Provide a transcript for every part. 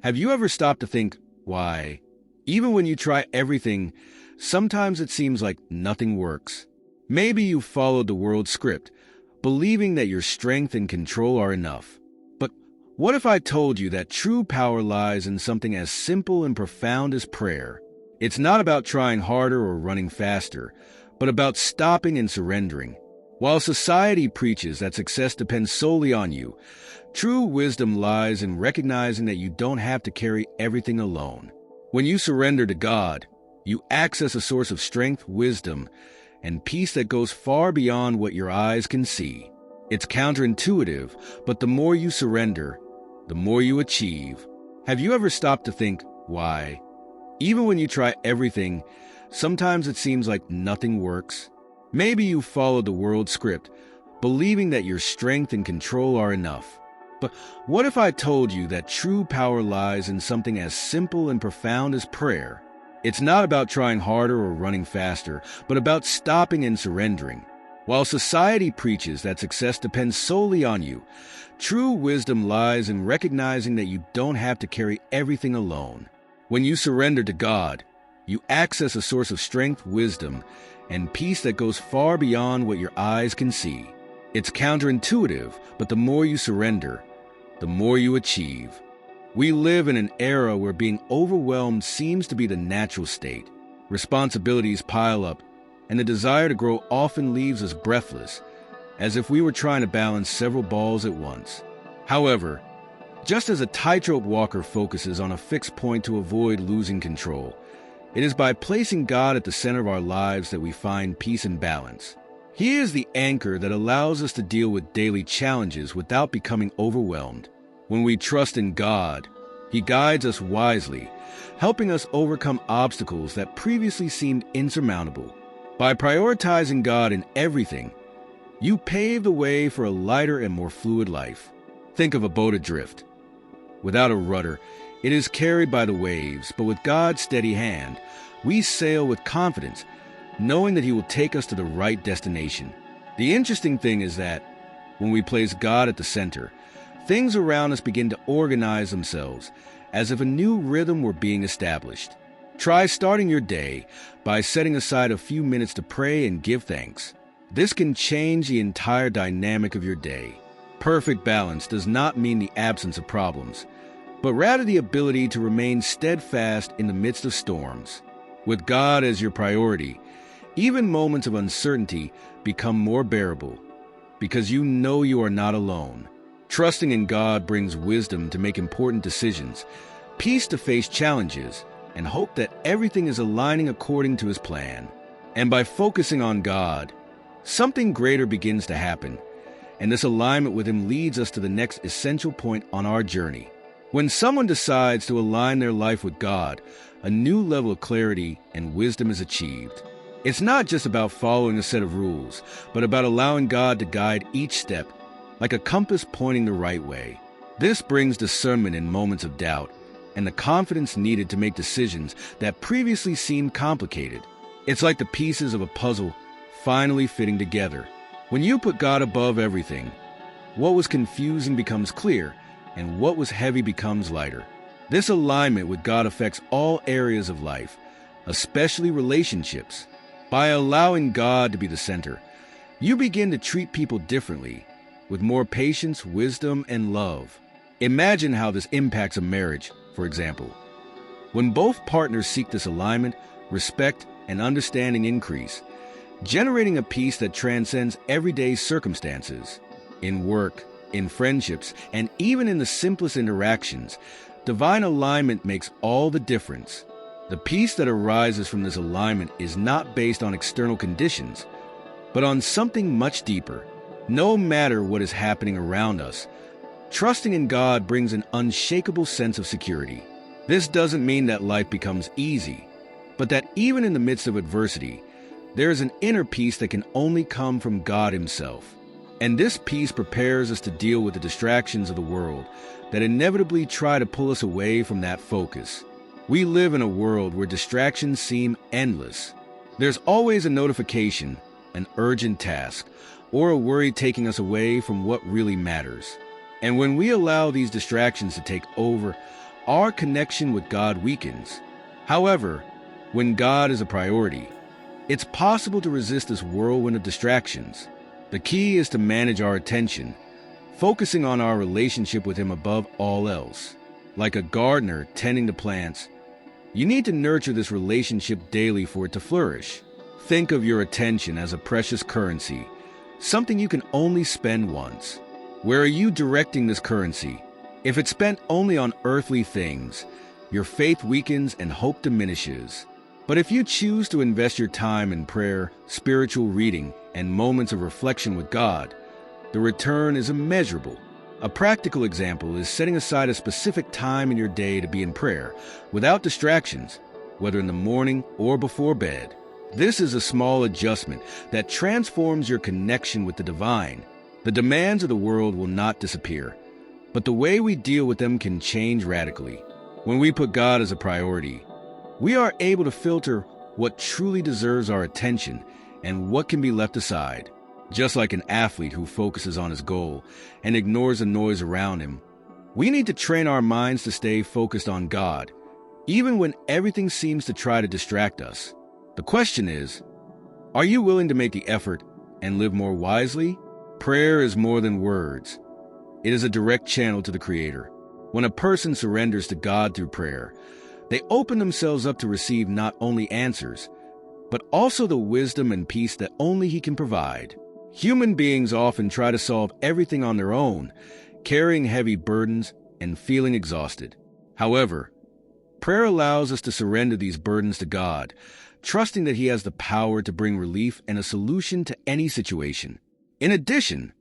Have you ever stopped to think, why? Even when you try everything, sometimes it seems like nothing works. Maybe you followed the world's script, believing that your strength and control are enough. But what if I told you that true power lies in something as simple and profound as prayer? It's not about trying harder or running faster, but about stopping and surrendering. While society preaches that success depends solely on you, true wisdom lies in recognizing that you don't have to carry everything alone. When you surrender to God, you access a source of strength, wisdom, and peace that goes far beyond what your eyes can see. It's counterintuitive, but the more you surrender, the more you achieve. Have you ever stopped to think, why? Even when you try everything, sometimes it seems like nothing works. Maybe you followed the world's script, believing that your strength and control are enough. But what if I told you that true power lies in something as simple and profound as prayer? It's not about trying harder or running faster, but about stopping and surrendering. While society preaches that success depends solely on you, true wisdom lies in recognizing that you don't have to carry everything alone. When you surrender to God, you access a source of strength, wisdom, and peace that goes far beyond what your eyes can see. It's counterintuitive, but the more you surrender, the more you achieve. We live in an era where being overwhelmed seems to be the natural state. Responsibilities pile up, and the desire to grow often leaves us breathless, as if we were trying to balance several balls at once. However, just as a tightrope walker focuses on a fixed point to avoid losing control, it is by placing God at the center of our lives that we find peace and balance. He is the anchor that allows us to deal with daily challenges without becoming overwhelmed. When we trust in God, He guides us wisely, helping us overcome obstacles that previously seemed insurmountable. By prioritizing God in everything, you pave the way for a lighter and more fluid life. Think of a boat adrift. Without a rudder, it is carried by the waves, but with God's steady hand, we sail with confidence, knowing that He will take us to the right destination. The interesting thing is that when we place God at the center, things around us begin to organize themselves, as if a new rhythm were being established. Try starting your day by setting aside a few minutes to pray and give thanks. This can change the entire dynamic of your day. Perfect balance does not mean the absence of problems, but rather the ability to remain steadfast in the midst of storms. With God as your priority, even moments of uncertainty become more bearable, because you know you are not alone. Trusting in God brings wisdom to make important decisions, peace to face challenges, and hope that everything is aligning according to His plan. And by focusing on God, something greater begins to happen, and this alignment with Him leads us to the next essential point on our journey. When someone decides to align their life with God, a new level of clarity and wisdom is achieved. It's not just about following a set of rules, but about allowing God to guide each step, like a compass pointing the right way. This brings discernment in moments of doubt, and the confidence needed to make decisions that previously seemed complicated. It's like the pieces of a puzzle finally fitting together. When you put God above everything, what was confusing becomes clear, and what was heavy becomes lighter. This alignment with God affects all areas of life, especially relationships. By allowing God to be the center, you begin to treat people differently, with more patience, wisdom, and love. Imagine how this impacts a marriage, for example. When both partners seek this alignment, respect and understanding increase, generating a peace that transcends everyday circumstances. In work, in friendships, and even in the simplest interactions, divine alignment makes all the difference. The peace that arises from this alignment is not based on external conditions, but on something much deeper. No matter what is happening around us, trusting in God brings an unshakable sense of security. This doesn't mean that life becomes easy, but that even in the midst of adversity, there is an inner peace that can only come from God Himself. And this peace prepares us to deal with the distractions of the world that inevitably try to pull us away from that focus. We live in a world where distractions seem endless. There's always a notification, an urgent task, or a worry taking us away from what really matters. And when we allow these distractions to take over, our connection with God weakens. However, when God is a priority, it's possible to resist this whirlwind of distractions. The key is to manage our attention, focusing on our relationship with Him above all else. Like a gardener tending the plants, you need to nurture this relationship daily for it to flourish. Think of your attention as a precious currency, something you can only spend once. Where are you directing this currency? If it's spent only on earthly things, your faith weakens and hope diminishes. But if you choose to invest your time in prayer, spiritual reading, and moments of reflection with God, the return is immeasurable. A practical example is setting aside a specific time in your day to be in prayer, without distractions, whether in the morning or before bed. This is a small adjustment that transforms your connection with the divine. The demands of the world will not disappear, but the way we deal with them can change radically. When we put God as a priority, we are able to filter what truly deserves our attention and what can be left aside. Just like an athlete who focuses on his goal and ignores the noise around him, we need to train our minds to stay focused on God, even when everything seems to try to distract us. The question is, are you willing to make the effort and live more wisely? Prayer is more than words. It is a direct channel to the Creator. When a person surrenders to God through prayer, they open themselves up to receive not only answers, but also the wisdom and peace that only He can provide. Human beings often try to solve everything on their own, carrying heavy burdens and feeling exhausted. However, prayer allows us to surrender these burdens to God, trusting that He has the power to bring relief and a solution to any situation. In addition,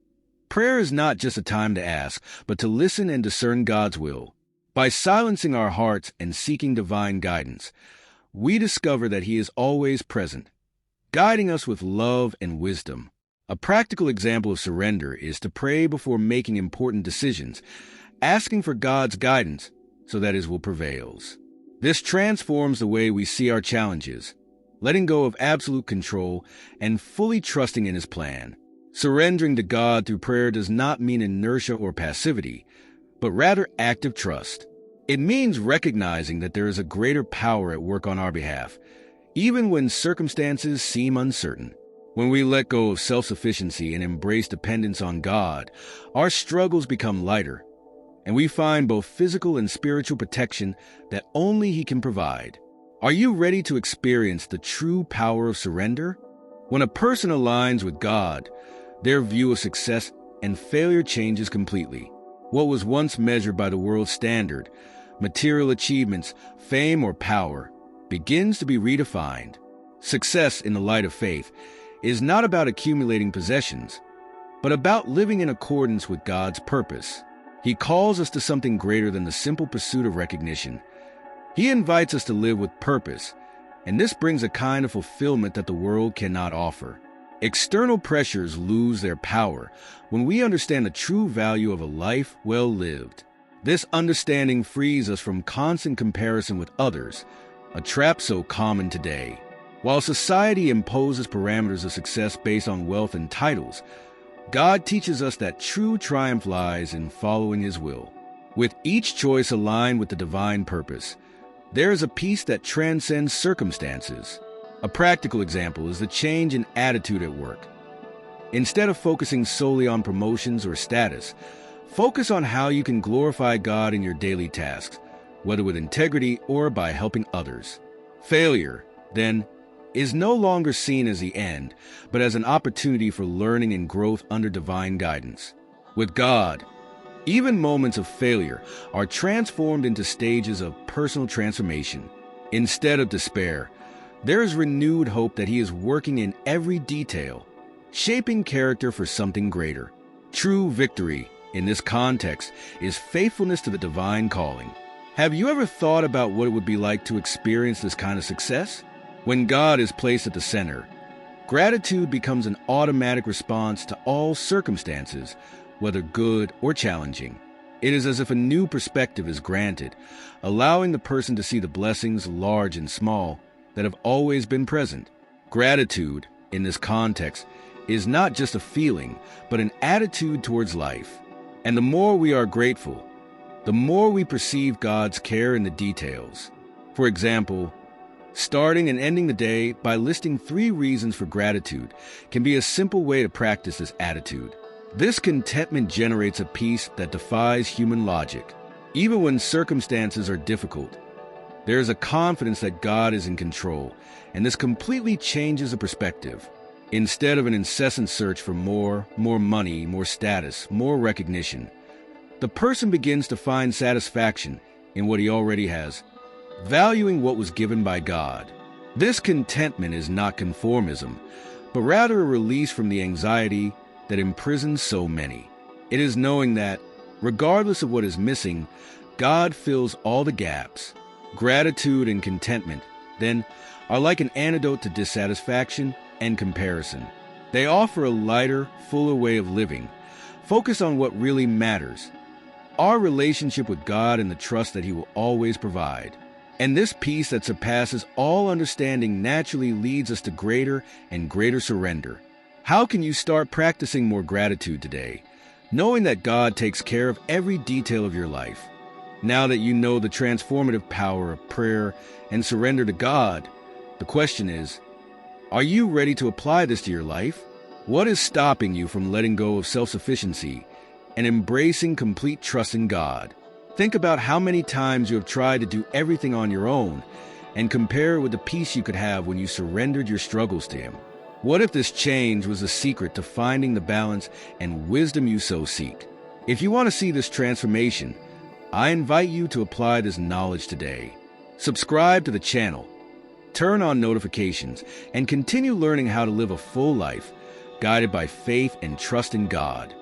prayer is not just a time to ask, but to listen and discern God's will. By silencing our hearts and seeking divine guidance, we discover that He is always present, guiding us with love and wisdom. A practical example of surrender is to pray before making important decisions, asking for God's guidance so that His will prevails. This transforms the way we see our challenges, letting go of absolute control and fully trusting in His plan. Surrendering to God through prayer does not mean inertia or passivity, but rather active trust. It means recognizing that there is a greater power at work on our behalf, even when circumstances seem uncertain. When we let go of self-sufficiency and embrace dependence on God, our struggles become lighter, and we find both physical and spiritual protection that only He can provide. Are you ready to experience the true power of surrender? When a person aligns with God, their view of success and failure changes completely. What was once measured by the world's standard, material achievements, fame, or power, begins to be redefined. Success in the light of faith is not about accumulating possessions, but about living in accordance with God's purpose. He calls us to something greater than the simple pursuit of recognition. He invites us to live with purpose, and this brings a kind of fulfillment that the world cannot offer. External pressures lose their power when we understand the true value of a life well lived. This understanding frees us from constant comparison with others, a trap so common today. While society imposes parameters of success based on wealth and titles, God teaches us that true triumph lies in following His will. With each choice aligned with the divine purpose, there is a peace that transcends circumstances. A practical example is the change in attitude at work. Instead of focusing solely on promotions or status, focus on how you can glorify God in your daily tasks, whether with integrity or by helping others. Failure, then, is no longer seen as the end, but as an opportunity for learning and growth under divine guidance. With God, even moments of failure are transformed into stages of personal transformation. Instead of despair, there is renewed hope that He is working in every detail, shaping character for something greater. True victory, in this context, is faithfulness to the divine calling. Have you ever thought about what it would be like to experience this kind of success? When God is placed at the center, gratitude becomes an automatic response to all circumstances, whether good or challenging. It is as if a new perspective is granted, allowing the person to see the blessings, large and small, that have always been present. Gratitude, in this context, is not just a feeling, but an attitude towards life. And the more we are grateful, the more we perceive God's care in the details. For example, starting and ending the day by listing 3 reasons for gratitude can be a simple way to practice this attitude. This contentment generates a peace that defies human logic. Even when circumstances are difficult, there is a confidence that God is in control, and this completely changes the perspective. Instead of an incessant search for more money, more status, more recognition, the person begins to find satisfaction in what he already has, valuing what was given by God. This contentment is not conformism, but rather a release from the anxiety that imprisons so many. It is knowing that, regardless of what is missing, God fills all the gaps. Gratitude and contentment, then, are like an antidote to dissatisfaction and comparison. They offer a lighter, fuller way of living. Focus on what really matters, our relationship with God and the trust that He will always provide. And this peace that surpasses all understanding naturally leads us to greater and greater surrender. How can you start practicing more gratitude today, knowing that God takes care of every detail of your life? Now that you know the transformative power of prayer and surrender to God, the question is, are you ready to apply this to your life? What is stopping you from letting go of self-sufficiency and embracing complete trust in God? Think about how many times you have tried to do everything on your own and compare it with the peace you could have when you surrendered your struggles to Him. What if this change was the secret to finding the balance and wisdom you so seek? If you want to see this transformation, I invite you to apply this knowledge today. Subscribe to the channel, turn on notifications, and continue learning how to live a full life, guided by faith and trust in God.